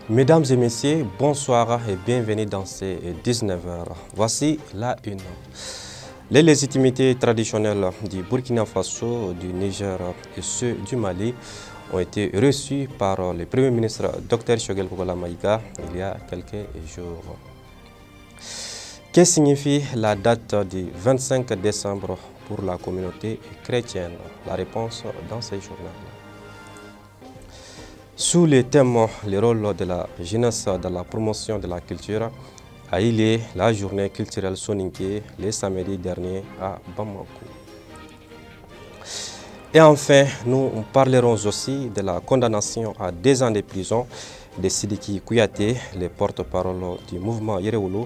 Mesdames et messieurs, bonsoir et bienvenue dans ces 19h. Voici la une. Les légitimités traditionnelles du Burkina Faso, du Niger et ceux du Mali ont été reçues par le Premier ministre Dr Choguel Kokola Maïga il y a quelques jours. Que signifie la date du 25 décembre pour la communauté chrétienne? La réponse dans ce journal. Sous le thème « Le rôle de la jeunesse dans la promotion de la culture », a eu lieu la journée culturelle soninké le samedi dernier à Bamako. Et enfin, nous parlerons aussi de la condamnation à 2 ans de prison de Sidiki Kouyaté, le porte-parole du mouvement Yerewoulou,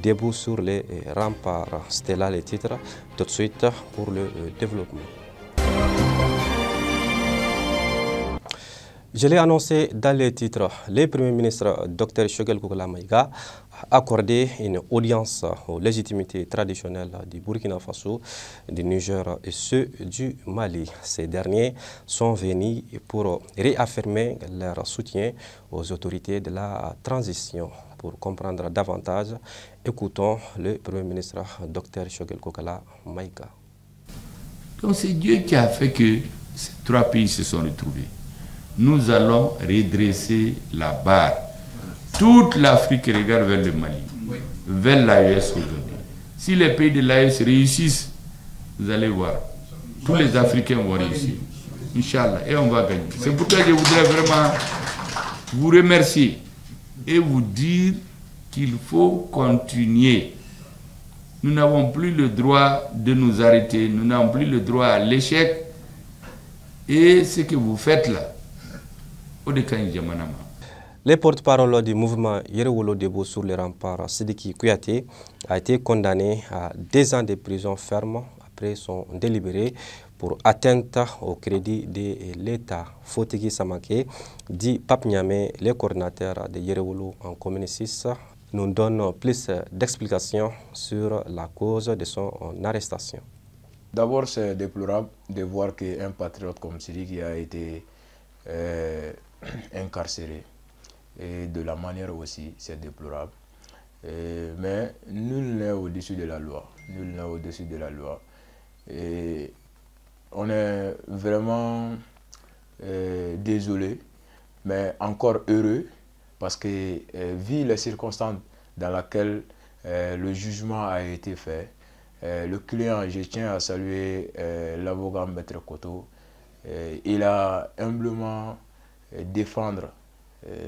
debout sur les remparts. C'était là le titre. Tout de suite pour le développement. Je l'ai annoncé dans les titres. Le Premier ministre Dr Choguel Kokola Maïga a accordé une audience aux légitimités traditionnelles du Burkina Faso, du Niger et ceux du Mali. Ces derniers sont venus pour réaffirmer leur soutien aux autorités de la transition. Pour comprendre davantage, écoutons le Premier ministre Dr Choguel Kokola Maïga. Donc c'est Dieu qui a fait que ces 3 pays se sont retrouvés. Nous allons redresser la barre. Toute l'Afrique regarde vers le Mali, vers l'AES aujourd'hui. Si les pays de l'AES réussissent, vous allez voir, tous les Africains vont réussir. Inch'Allah, et on va gagner. C'est pourquoi je voudrais vraiment vous remercier et vous dire qu'il faut continuer. Nous n'avons plus le droit de nous arrêter, nous n'avons plus le droit à l'échec. Et ce que vous faites là, le porte-parole du mouvement Yerewoulou debout sur les remparts, Sidiki Kouyaté, a été condamné à 2 ans de prison ferme après son délibéré pour atteinte au crédit de l'État. Fotigi Samake, dit Pape Niamé, le coordinateur de Yerewoulou en commune 6, nous donne plus d'explications sur la cause de son arrestation. D'abord, c'est déplorable de voir qu'un patriote comme Sidiki a été incarcéré, et de la manière aussi, c'est déplorable. Mais nul n'est au-dessus de la loi. Nul n'est au-dessus de la loi. Et on est vraiment désolé, mais encore heureux, parce que vu les circonstances dans lesquelles le jugement a été fait, le client, je tiens à saluer l'avocat Maître Koto, il a humblement défendre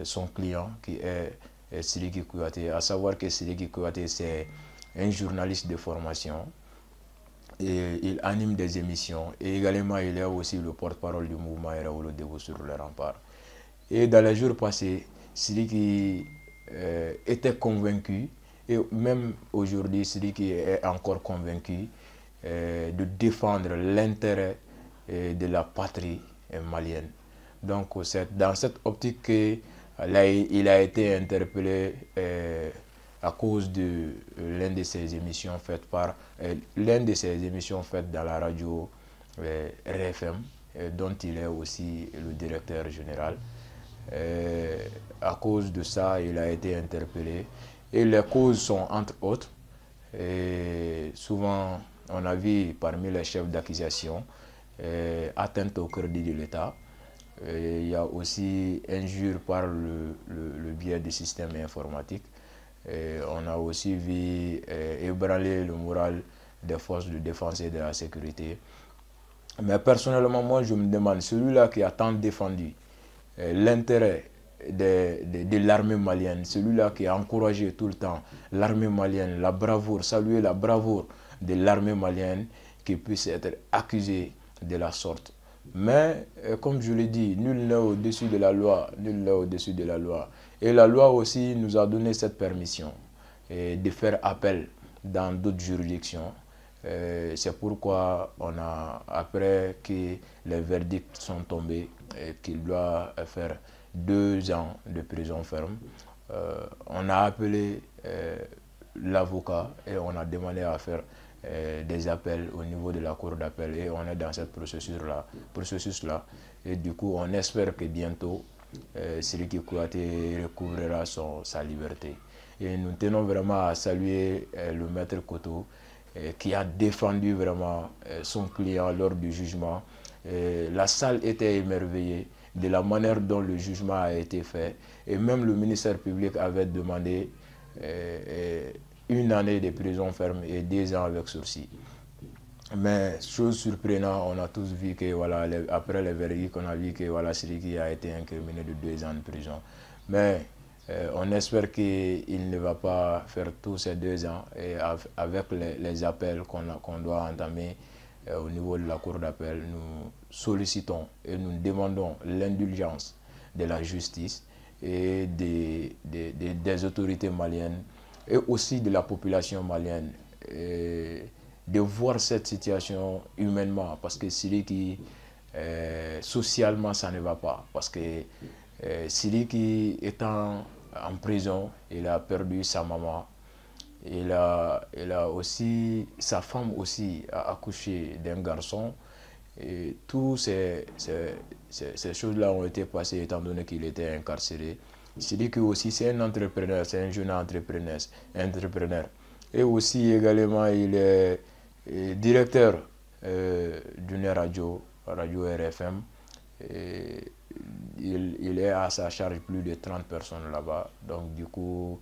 son client qui est Sidiki Kouyaté, à savoir que Sidiki Kouyaté c'est un journaliste de formation et il anime des émissions et également il est aussi le porte-parole du mouvement Yerewoulou debout sur le rempart. Et dans les jours passés, Sidiki était convaincu, et même aujourd'hui Sidiki est encore convaincu de défendre l'intérêt de la patrie malienne. Donc c'est dans cette optique qu'il a été interpellé à cause de l'une de ses émissions faites dans la radio RFM, dont il est aussi le directeur général. À cause de ça, il a été interpellé. Et les causes sont entre autres. Et souvent, on a vu parmi les chefs d'accusation atteinte au crédit de l'État. Il y a aussi injure par le biais du système informatique. On a aussi vu ébranler le moral des forces de défense et de la sécurité. Mais personnellement, moi je me demande, celui-là qui a tant défendu l'intérêt de l'armée malienne, celui-là qui a encouragé tout le temps l'armée malienne, la bravoure, saluer la bravoure de l'armée malienne, qui puisse être accusé de la sorte. Mais, comme je l'ai dit, nul n'est au-dessus de la loi, nul n'est au-dessus de la loi. Et la loi aussi nous a donné cette permission de faire appel dans d'autres juridictions. C'est pourquoi on a, après que les verdicts sont tombés, qu'il doit faire 2 ans de prison ferme, on a appelé l'avocat et on a demandé à faire des appels au niveau de la cour d'appel, et on est dans ce processus-là. Et du coup, on espère que bientôt, Sidiki Kouyaté recouvrera sa liberté. Et nous tenons vraiment à saluer le maître Koto qui a défendu vraiment son client lors du jugement. La salle était émerveillée de la manière dont le jugement a été fait. Et même le ministère public avait demandé 1 année de prison ferme et 2 ans avec sursis. Mais chose surprenante, on a tous vu que voilà, après les verdicts, on a vu que voilà, Sidiki a été incriminé de 2 ans de prison. Mais on espère qu'il ne va pas faire tous ces 2 ans et avec les appels qu'on doit entamer au niveau de la cour d'appel, nous sollicitons et nous demandons l'indulgence de la justice et des autorités maliennes et aussi de la population malienne de voir cette situation humainement, parce que Sidiki, socialement, ça ne va pas. Parce que Sidiki étant en prison, il a perdu sa maman. Il a aussi, sa femme aussi a accouché d'un garçon. Et toutes ces choses-là ont été passées étant donné qu'il était incarcéré. Sidiki aussi, c'est un entrepreneur, c'est un jeune entrepreneur. Et aussi également, il est directeur d'une radio RFM. Et il est à sa charge plus de 30 personnes là-bas. Donc du coup,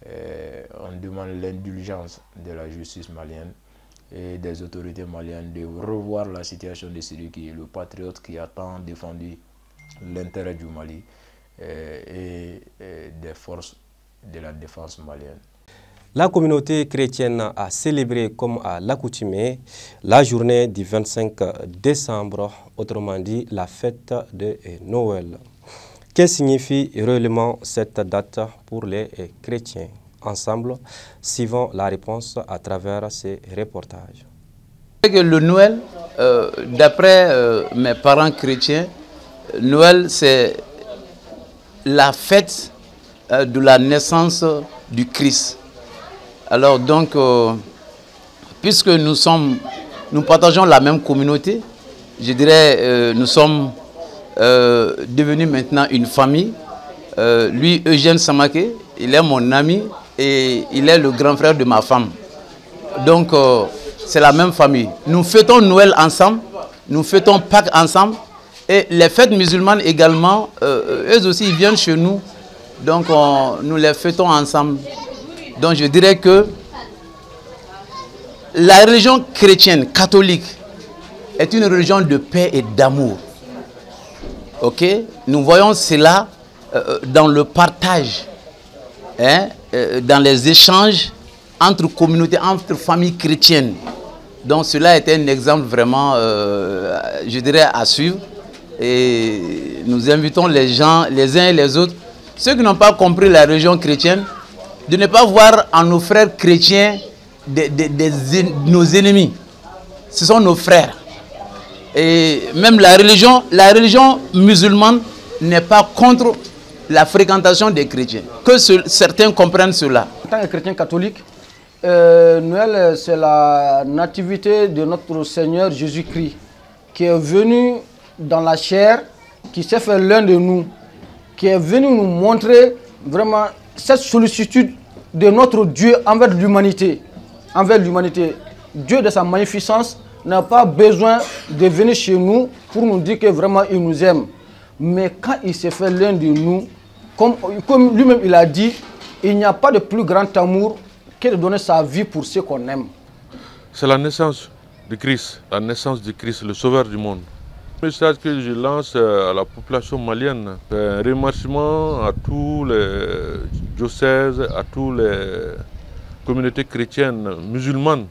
on demande l'indulgence de la justice malienne et des autorités maliennes de revoir la situation de Sidiki, le patriote qui a tant défendu l'intérêt du Mali et des forces de la défense malienne. La communauté chrétienne a célébré comme à l'accoutumée la journée du 25 décembre, autrement dit la fête de Noël. Que signifie réellement cette date pour les chrétiens? Ensemble, suivons la réponse à travers ces reportages. Le Noël, d'après mes parents chrétiens, Noël c'est la fête de la naissance du Christ. Alors donc, puisque nous partageons la même communauté, je dirais nous sommes devenus maintenant une famille. Lui, Eugène Samaké, il est mon ami et il est le grand frère de ma femme. Donc, c'est la même famille. Nous fêtons Noël ensemble, nous fêtons Pâques ensemble. Et les fêtes musulmanes également, eux aussi ils viennent chez nous. Donc, nous les fêtons ensemble. Donc je dirais que la religion chrétienne, catholique, est une religion de paix et d'amour. Ok? Nous voyons cela dans le partage, dans les échanges entre communautés, entre familles chrétiennes. Donc cela est un exemple vraiment, je dirais, à suivre. Et nous invitons les gens, les uns et les autres, ceux qui n'ont pas compris la religion chrétienne, de ne pas voir en nos frères chrétiens nos ennemis. Ce sont nos frères. Et même la religion musulmane n'est pas contre la fréquentation des chrétiens. Que certains comprennent cela. En tant que chrétien catholique, Noël, c'est la nativité de notre Seigneur Jésus-Christ, qui est venu dans la chair, qui s'est fait l'un de nous, qui est venu nous montrer vraiment cette sollicitude de notre Dieu envers l'humanité. Dieu de sa magnificence n'a pas besoin de venir chez nous pour nous dire que vraiment il nous aime. Mais quand il s'est fait l'un de nous, comme lui-même il a dit, il n'y a pas de plus grand amour que de donner sa vie pour ceux qu'on aime. C'est la naissance de Christ, le sauveur du monde. Le message que je lance à la population malienne, c'est un remerciement à tous les diocèses, à toutes les communautés chrétiennes, musulmanes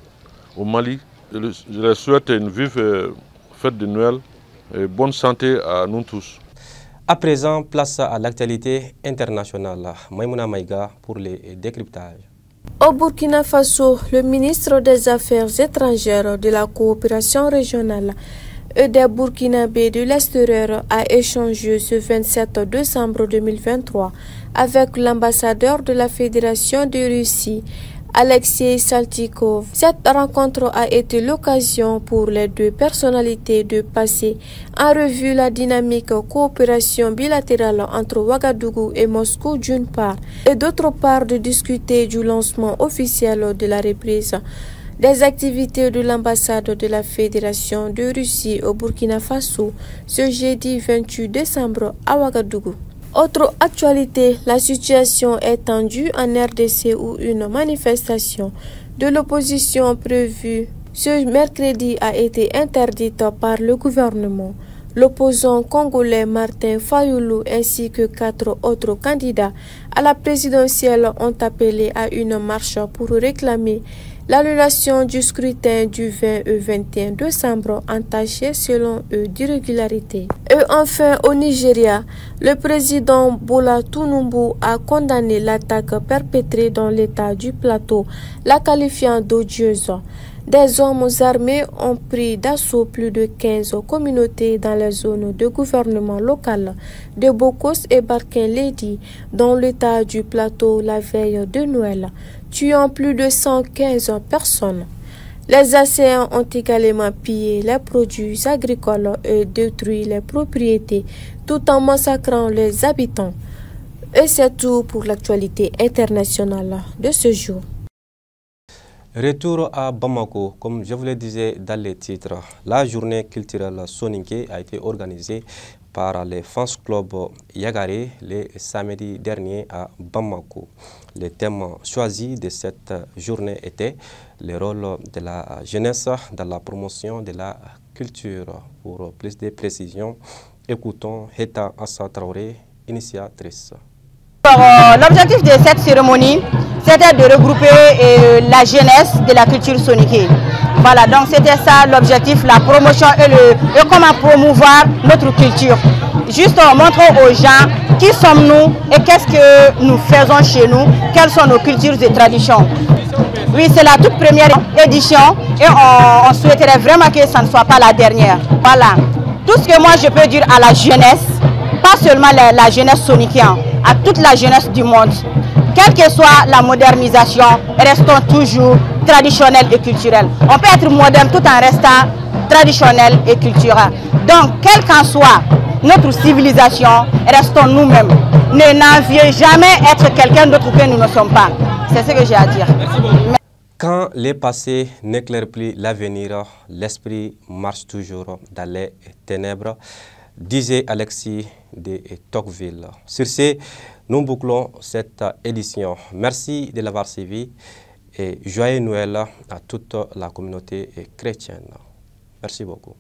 au Mali. Je leur souhaite une vive fête de Noël et bonne santé à nous tous. À présent, place à l'actualité internationale. Maïmouna Maïga pour les décryptages. Au Burkina Faso, le ministre des Affaires étrangères, de la coopération régionale et des Burkinabés de l'extérieur a échangé ce 27 décembre 2023 avec l'ambassadeur de la Fédération de Russie Alexei Saltykov. Cette rencontre a été l'occasion pour les deux personnalités de passer en revue la dynamique coopération bilatérale entre Ouagadougou et Moscou d'une part, et d'autre part de discuter du lancement officiel de la reprise des activités de l'ambassade de la Fédération de Russie au Burkina Faso ce jeudi 28 décembre à Ouagadougou. Autre actualité, la situation est tendue en RDC où une manifestation de l'opposition prévue ce mercredi a été interdite par le gouvernement. L'opposant congolais Martin Fayoulou ainsi que 4 autres candidats à la présidentielle ont appelé à une marche pour réclamer l'annulation du scrutin du 20 et 21 décembre entaché selon eux d'irrégularité. Et enfin, au Nigeria, le président Bola Tinubu a condamné l'attaque perpétrée dans l'état du Plateau, la qualifiant d'odieuse. Des hommes armés ont pris d'assaut plus de 15 communautés dans les zones de gouvernement local de Bokos et Barkin-Ledi dans l'état du Plateau la veille de Noël, tuant plus de 115 personnes. Les assaillants ont également pillé les produits agricoles et détruit les propriétés tout en massacrant les habitants. Et c'est tout pour l'actualité internationale de ce jour. Retour à Bamako, comme je vous le disais dans les titres, la journée culturelle soninké a été organisée par les fans club Yagaré le samedi dernier à Bamako. Les thèmes choisis de cette journée étaient le rôle de la jeunesse dans la promotion de la culture. Pour plus de précisions, écoutons Heta Assa Traoré, initiatrice. L'objectif de cette cérémonie, c'était de regrouper la jeunesse de la culture soninké. Voilà, donc c'était ça l'objectif, la promotion et comment promouvoir notre culture. Juste montrer aux gens qui sommes-nous et qu'est-ce que nous faisons chez nous, quelles sont nos cultures et traditions. Oui, c'est la toute première édition et on souhaiterait vraiment que ça ne soit pas la dernière. Voilà, tout ce que moi je peux dire à la jeunesse, pas seulement la jeunesse soninkéenne, à toute la jeunesse du monde. Quelle que soit la modernisation, restons toujours traditionnels et culturels. On peut être moderne tout en restant traditionnel et culturel. Donc, quelle qu'en soit notre civilisation, restons nous-mêmes. Ne n'enviez jamais être quelqu'un d'autre que nous ne sommes pas. C'est ce que j'ai à dire. Quand le passé n'éclaire plus l'avenir, l'esprit marche toujours dans les ténèbres, disait Alexis de Tocqueville. Sur ce, nous bouclons cette édition. Merci de l'avoir suivi et joyeux Noël à toute la communauté chrétienne. Merci beaucoup.